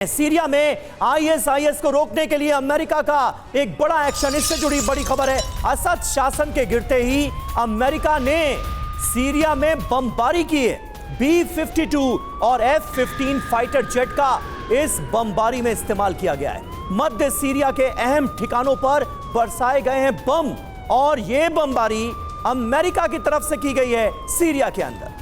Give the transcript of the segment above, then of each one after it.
Syria में ISIS को रोकने के लिए अमेरिका का एक बड़ा एक्शन। इससे जुड़ी बड़ी खबर है। असद शासन के गिरते ही अमेरिका ने सीरिया में बमबारी की है। B-52 और F-15 फाइटर जेट का इस बमबारी में इस्तेमाल किया गया है। मध्य सीरिया के अहम ठिकानों पर बरसाए गए हैं बम और यह बमबारी अमेरिका की तरफ से की गई है सीरिया के अंदर।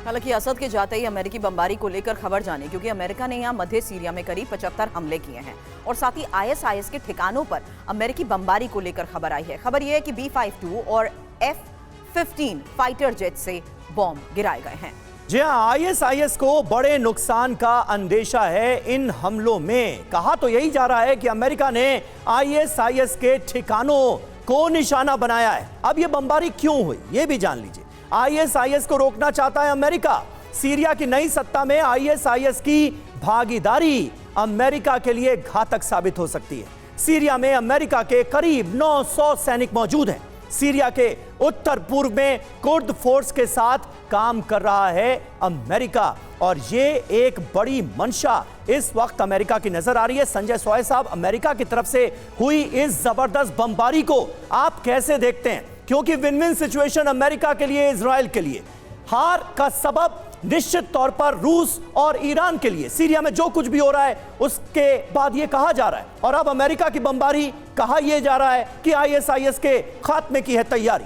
हालांकि असद के जाते ही अमेरिकी बमबारी को लेकर खबर जाने, क्योंकि अमेरिका ने यहां मध्य सीरिया में करीब 75 हमले किए हैं और साथ ही आईएसआईएस के ठिकानों पर अमेरिकी बमबारी को लेकर खबर आई है। खबर यह है कि B-52 और F-15 फाइटर जेट से बॉम्ब गिराए गए हैं। जी हां, आईएसआईएस को बड़े नुकसान का अंदेशा है इन हमलों में। कहा तो यही जा रहा है कि अमेरिका ने आईएसआईएस के ठिकानों को निशाना बनाया है। अब यह बमबारी क्यों हुई, यह भी जान लीजिए। आईएसआईएस को रोकना चाहता है अमेरिका। सीरिया की नई सत्ता में आईएसआईएस की भागीदारी अमेरिका के लिए घातक साबित हो सकती है। सीरिया में अमेरिका के करीब 900 सैनिक मौजूद हैं। सीरिया के उत्तर पूर्व में कुर्द फोर्स के साथ काम कर रहा है अमेरिका और ये एक बड़ी मंशा इस वक्त अमेरिका की नजर आ रही है। संजय सोय साहब, अमेरिका की तरफ से हुई इस जबरदस्त बमबारी को आप कैसे देखते हैं? क्योंकि विन विन सिचुएशन अमेरिका के लिए, इजराइल के लिए। हार का सबब निश्चित तौर पर रूस और ईरान के लिए। सीरिया में जो कुछ भी हो रहा है उसके बाद यह कहा जा रहा है और अब अमेरिका की बमबारी कहा यह जा रहा है कि आईएसआईएस के खात्मे की है तैयारी।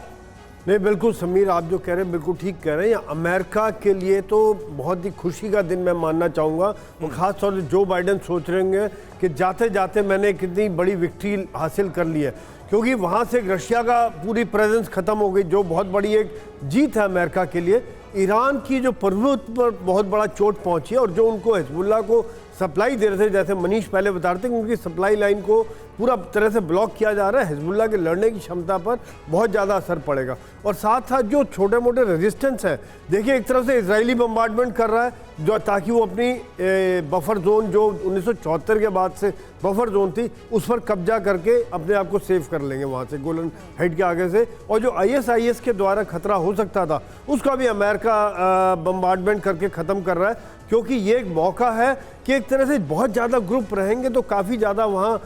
नहीं, बिल्कुल समीर, आप जो कह रहे हैं बिल्कुल ठीक कह रहे हैं। अमेरिका के लिए तो बहुत ही खुशी का दिन मैं मानना चाहूँगा और ख़ास तौर से जो बाइडेन सोच रहे होंगे कि जाते जाते मैंने कितनी बड़ी विक्ट्री हासिल कर ली है, क्योंकि वहाँ से रशिया का पूरी प्रेजेंस ख़त्म हो गई, जो बहुत बड़ी एक जीत है अमेरिका के लिए। ईरान की जो प्रभुत्व पर बहुत बड़ा चोट पहुँची है और जो उनको हिजबुल्लाह को सप्लाई दे रहे थे, जैसे मनीष पहले बता रहे थे कि उनकी सप्लाई लाइन को पूरा तरह से ब्लॉक किया जा रहा है। हिजबुल्लाह के लड़ने की क्षमता पर बहुत ज़्यादा असर पड़ेगा और साथ साथ जो छोटे मोटे रेजिस्टेंस है, देखिए एक तरफ से इजरायली बम्बार्डमेंट कर रहा है जो ताकि वो अपनी बफर जोन जो 1974 के बाद से बफर जोन थी उस पर कब्जा करके अपने आप को सेव कर लेंगे वहाँ से गोलन हाइट के आगे से। और जो आईएसआईएस के द्वारा खतरा हो सकता था उसका भी अमेरिका बम्बार्डमेंट करके ख़त्म कर रहा है, क्योंकि ये एक मौका है कि एक तरह से बहुत ज़्यादा ग्रुप रहेंगे तो काफ़ी ज़्यादा वहाँ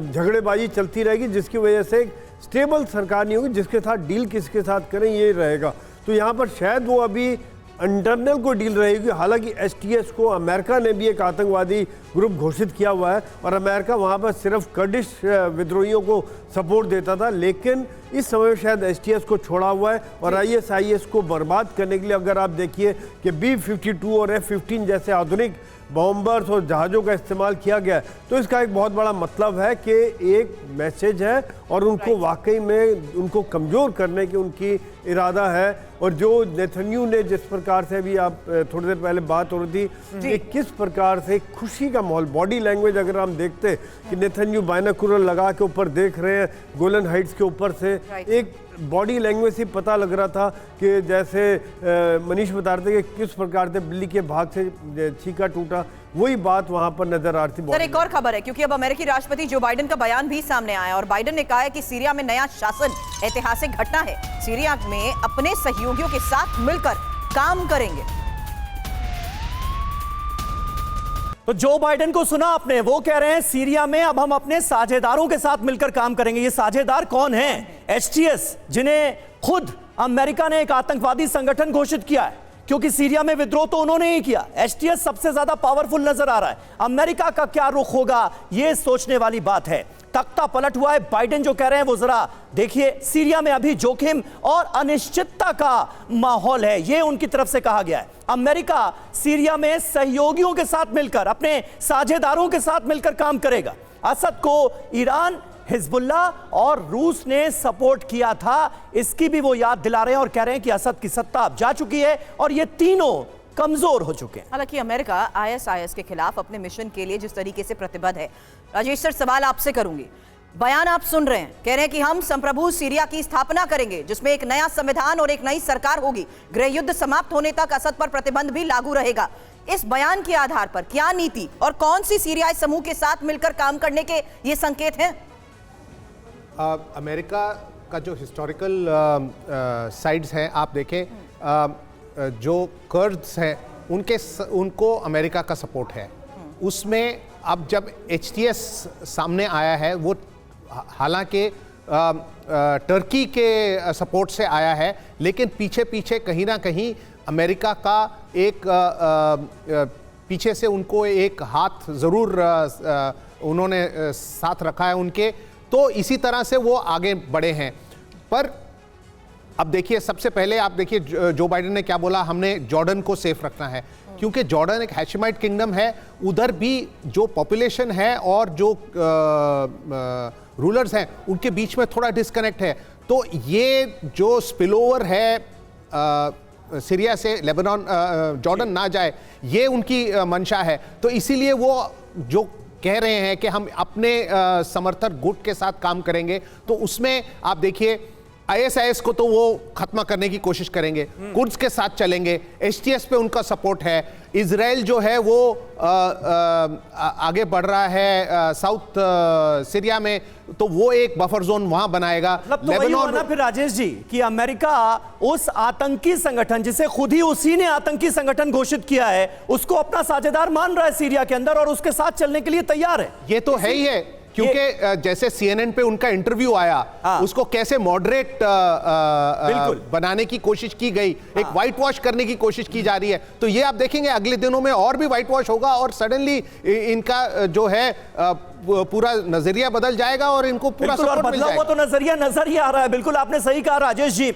झगड़ेबाजी चलती रहेगी, जिसकी वजह से एक स्टेबल सरकार नहीं होगी। जिसके साथ डील किसके साथ करें ये रहेगा। तो यहाँ पर शायद वो अभी इंटरनल को डील रहेगी। हालांकि एसटीएस को अमेरिका ने भी एक आतंकवादी ग्रुप घोषित किया हुआ है और अमेरिका वहाँ पर सिर्फ कर्डिश विद्रोहियों को सपोर्ट देता था, लेकिन इस समय शायद एसटीएस को छोड़ा हुआ है और आईएसआईएस को बर्बाद करने के लिए अगर आप देखिए कि B-52 और F-15 जैसे आधुनिक बॉम्बर्स और जहाज़ों का इस्तेमाल किया गया है, तो इसका एक बहुत बड़ा मतलब है कि एक मैसेज है और उनको वाकई में उनको कमज़ोर करने की उनकी इरादा है। और जो नेतन्याहू ने जिस प्रकार से अभी आप थोड़ी देर पहले बात हो रही थी कि किस प्रकार से खुशी का माहौल, बॉडी लैंग्वेज अगर हम देखते कि नेतन्याहू बाइनोकुलर लगा के ऊपर देख रहे हैं गोलन हाइट्स के ऊपर से, एक बॉडी लैंग्वेज से पता लग रहा था कि जैसे मनीष बता रहे थे कि किस प्रकार से बिल्ली के भाग से चीका टूटा, वही बात वहां पर नजर आ रही थी। सर, एक और खबर है, क्योंकि अब अमेरिकी राष्ट्रपति जो बाइडेन का बयान भी सामने आया और बाइडेन ने कहा है कि सीरिया में नया शासन ऐतिहासिक घटना है। सीरिया में अपने सहयोगियों के साथ मिलकर काम करेंगे। तो जो बाइडेन को सुना आपने, वो कह रहे हैं सीरिया में अब हम अपने साझेदारों के साथ मिलकर काम करेंगे। ये साझेदार कौन हैं? एसटीएस, जिन्हें खुद अमेरिका ने एक आतंकवादी संगठन घोषित किया है, क्योंकि सीरिया में विद्रोह तो उन्होंने ही किया। एसटीएस सबसे ज्यादा पावरफुल नजर आ रहा है। अमेरिका का क्या रुख होगा, यह सोचने वाली बात है। तख्ता पलट हुआ है। बाइडेन जो कह रहे हैं वो जरा देखिए। सीरिया में अभी जोखिम और अनिश्चितता का माहौल है, यह उनकी तरफ से कहा गया है। अमेरिका सीरिया में सहयोगियों के साथ मिलकर, अपने साझेदारों के साथ मिलकर काम करेगा। असद को ईरान, हिजबुल्लाह और रूस ने सपोर्ट किया था, इसकी भी वो याद दिला रहे हैं और कह रहे हैं कि असद की सत्ता अब जा चुकी है और ये तीनों कमजोर हो चुके हैं। हालांकि अमेरिका आईएसआईएस के खिलाफ अपने मिशन के लिए जिस तरीके से प्रतिबद्ध है, राजेश सर सवाल आपसे करूंगी। बयान आप सुन रहे हैं, कह रहे हैं कि हम संप्रभु सीरिया की स्थापना करेंगे जिसमें एक नया संविधान और एक नई सरकार होगी। गृह युद्ध समाप्त होने तक असद पर प्रतिबंध भी लागू रहेगा। इस बयान के आधार पर क्या नीति और कौन सी सीरियाई समूह के साथ मिलकर काम करने के ये संकेत हैं? अमेरिका का जो हिस्टोरिकल साइड्स हैं आप देखें, जो कर्ड्स हैं उनको अमेरिका का सपोर्ट है। उसमें अब जब HTS सामने आया है, वो हालांकि टर्की के सपोर्ट से आया है, लेकिन पीछे पीछे कहीं ना कहीं अमेरिका का एक पीछे से उनको एक हाथ ज़रूर उन्होंने साथ रखा है उनके, तो इसी तरह से वो आगे बढ़े हैं। पर अब देखिए, सबसे पहले आप देखिए जो बाइडेन ने क्या बोला, हमने जॉर्डन को सेफ रखना है, क्योंकि जॉर्डन एक हैशिमाइट किंगडम है, उधर भी जो पॉपुलेशन है और जो रूलर्स हैं उनके बीच में थोड़ा डिस्कनेक्ट है। तो ये जो स्पिलओवर है सीरिया से लेबनान, जॉर्डन ना जाए, ये उनकी मंशा है। तो इसीलिए वो जो कह रहे हैं कि हम अपने समर्थक गुट के साथ काम करेंगे, तो उसमें आप देखिए ISIS को तो वो खत्म करने की कोशिश करेंगे, कुर्द्स के साथ चलेंगे, HTS पे उनका सपोर्ट है, इजराइल जो है वो आगे बढ़ रहा है साउथ सीरिया में, तो वो एक बफर जोन वहां बनाएगा। मतलब तो वही हुआ ना फिर राजेश जी कि अमेरिका उस आतंकी संगठन, जिसे खुद ही उसी ने आतंकी संगठन घोषित किया है, उसको अपना साझेदार मान रहा है सीरिया के अंदर और उसके साथ चलने के लिए तैयार है। ये तो है ही है, क्योंकि जैसे CNN पे उनका इंटरव्यू आया, उसको कैसे मॉडरेट बनाने की कोशिश की गई, एक व्हाइट वॉश करने की कोशिश की जा रही है। तो ये आप देखेंगे अगले दिनों में और भी व्हाइट वॉश होगा और सडनली इनका जो है पूरा नजरिया बदल जाएगा और इनको पूरा सपोर्ट मिल जाएगा। बदला हुआ तो नजरिया नजर ही आ रहा है। बिल्कुल आपने सही कहा राजेश जी।